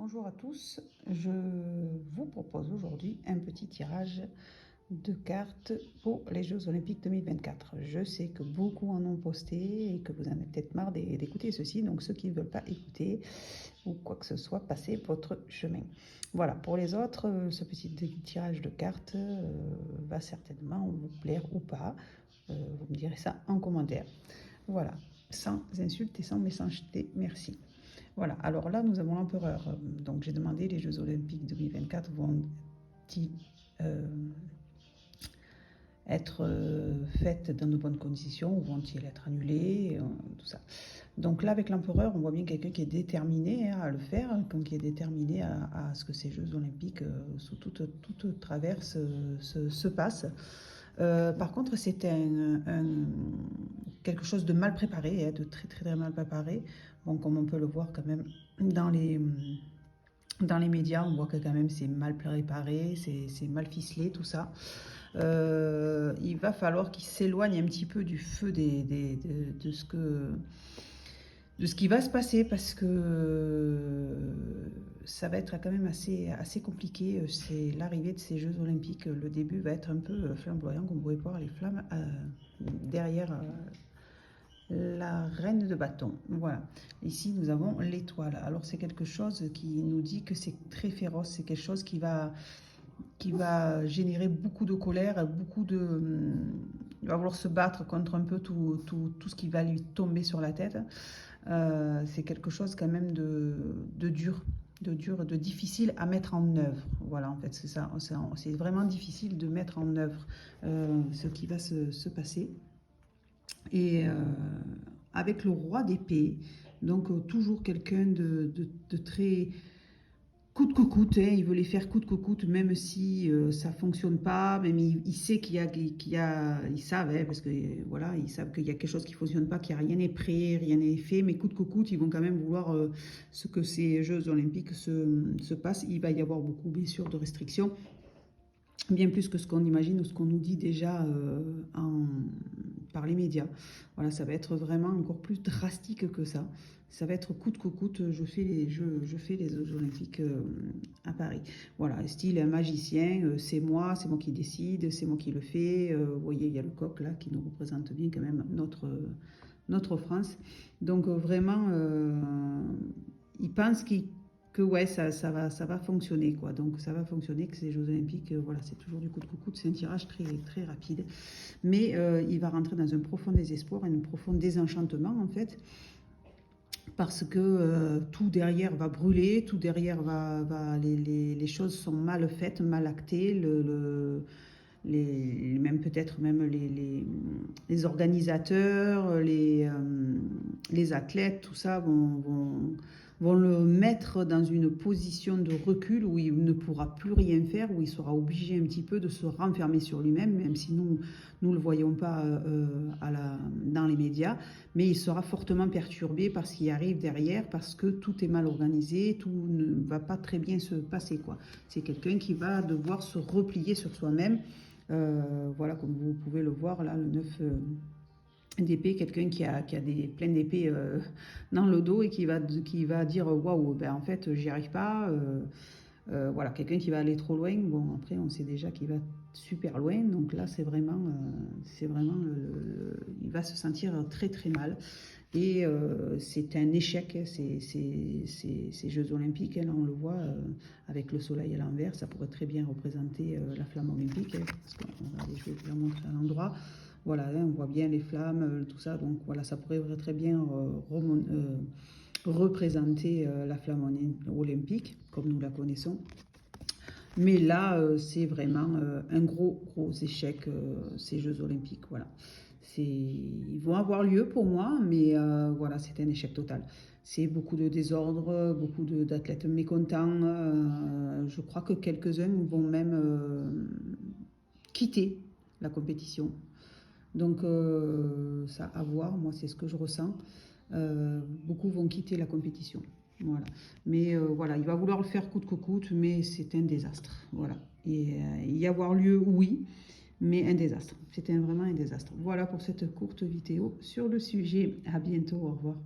Bonjour à tous, je vous propose aujourd'hui un petit tirage de cartes pour les Jeux Olympiques 2024. Je sais que beaucoup en ont posté et que vous en avez peut-être marre d'écouter ceci, donc ceux qui ne veulent pas écouter ou quoi que ce soit, passez votre chemin. Voilà, pour les autres, ce petit tirage de cartes va certainement vous plaire ou pas. Vous me direz ça en commentaire. Voilà, sans insultes et sans méchanceté, merci. Voilà, alors là, nous avons l'empereur. Donc, j'ai demandé, les Jeux Olympiques 2024 vont-ils être faites dans de bonnes conditions ou vont-ils être annulés, tout ça. Donc là, avec l'empereur, on voit bien quelqu'un qui est déterminé à le faire, qui est déterminé à ce que ces Jeux Olympiques, sous toute traverse, se passent. Par contre, c'était quelque chose de mal préparé, de très, très, très mal préparé. Bon, comme on peut le voir quand même dans les médias, on voit que quand même c'est mal préparé, c'est mal ficelé, tout ça. Il va falloir qu'il s'éloigne un petit peu du feu de ce qui va se passer, parce que ça va être quand même assez compliqué. C'est l'arrivée de ces Jeux Olympiques. Le début va être un peu flamboyant, comme vous pouvez voir les flammes derrière la reine de bâton. Voilà. Ici, nous avons l'étoile. Alors, c'est quelque chose qui nous dit que c'est très féroce. C'est quelque chose qui va générer beaucoup de colère, il va vouloir se battre contre un peu tout ce qui va lui tomber sur la tête. C'est quelque chose quand même de dur, de difficile à mettre en œuvre. Voilà, en fait, c'est ça. C'est vraiment difficile de mettre en œuvre ce qui va se passer. Et avec le roi d'épée, donc toujours quelqu'un de très coûte que coûte, hein, il veut les faire coûte que coûte, même si ça fonctionne pas, même il sait ils savent, hein, parce que voilà, ils savent qu'il y a quelque chose qui fonctionne pas, qu'il n'y a rien n'est prêt, rien n'est fait, mais coûte que coûte, ils vont quand même vouloir ce que ces Jeux Olympiques se passent. Il va y avoir beaucoup, bien sûr, de restrictions, bien plus que ce qu'on imagine ou ce qu'on nous dit déjà par les médias. Voilà, ça va être vraiment encore plus drastique que ça. Ça va être coûte que coûte, je fais les Jeux Olympiques à Paris. Voilà, style un magicien, c'est moi qui décide, c'est moi qui le fais. Vous voyez, il y a le coq là qui nous représente bien quand même notre France. Donc vraiment, ils pensent que ouais, ça va fonctionner, quoi. Donc ça va fonctionner, que ces Jeux Olympiques, voilà, c'est toujours du coup de coucou, c'est un tirage très, très rapide. Mais il va rentrer dans un profond désespoir, un profond désenchantement, en fait, parce que tout derrière va brûler, tout derrière les choses sont mal faites, mal actées, même peut-être même les organisateurs, les athlètes, tout ça vont le mettre dans une position de recul où il ne pourra plus rien faire, où il sera obligé un petit peu de se renfermer sur lui-même, même si nous ne le voyons pas dans les médias, mais il sera fortement perturbé par ce qui arrive derrière, parce que tout est mal organisé, tout ne va pas très bien se passer, quoi. C'est quelqu'un qui va devoir se replier sur soi-même. Voilà, comme vous pouvez le voir là, le 9 d'épée, quelqu'un qui a plein d'épées dans le dos et qui va dire waouh, ben en fait j'y arrive pas. Voilà, quelqu'un qui va aller trop loin. Bon, après on sait déjà qu'il va super loin, donc là c'est vraiment il va se sentir très très mal. Et c'est un échec, ces Jeux Olympiques, hein, là on le voit avec le soleil à l'envers, ça pourrait très bien représenter la flamme olympique, hein, parce que je vais vous la montrer à l'endroit. Voilà, hein, on voit bien les flammes, tout ça, donc voilà, ça pourrait très bien représenter la flamme olympique, comme nous la connaissons. Mais là, c'est vraiment un gros échec, ces Jeux Olympiques, voilà. Ils vont avoir lieu pour moi, mais voilà, c'est un échec total. C'est beaucoup de désordre, beaucoup d'athlètes mécontents. Je crois que quelques-uns vont même quitter la compétition. Donc, ça à voir, moi c'est ce que je ressens. Beaucoup vont quitter la compétition. Voilà. Mais voilà, il va vouloir le faire coûte que coûte, mais c'est un désastre. Voilà. Et y avoir lieu, oui, mais un désastre. C'était vraiment un désastre. Voilà pour cette courte vidéo sur le sujet. À bientôt, au revoir.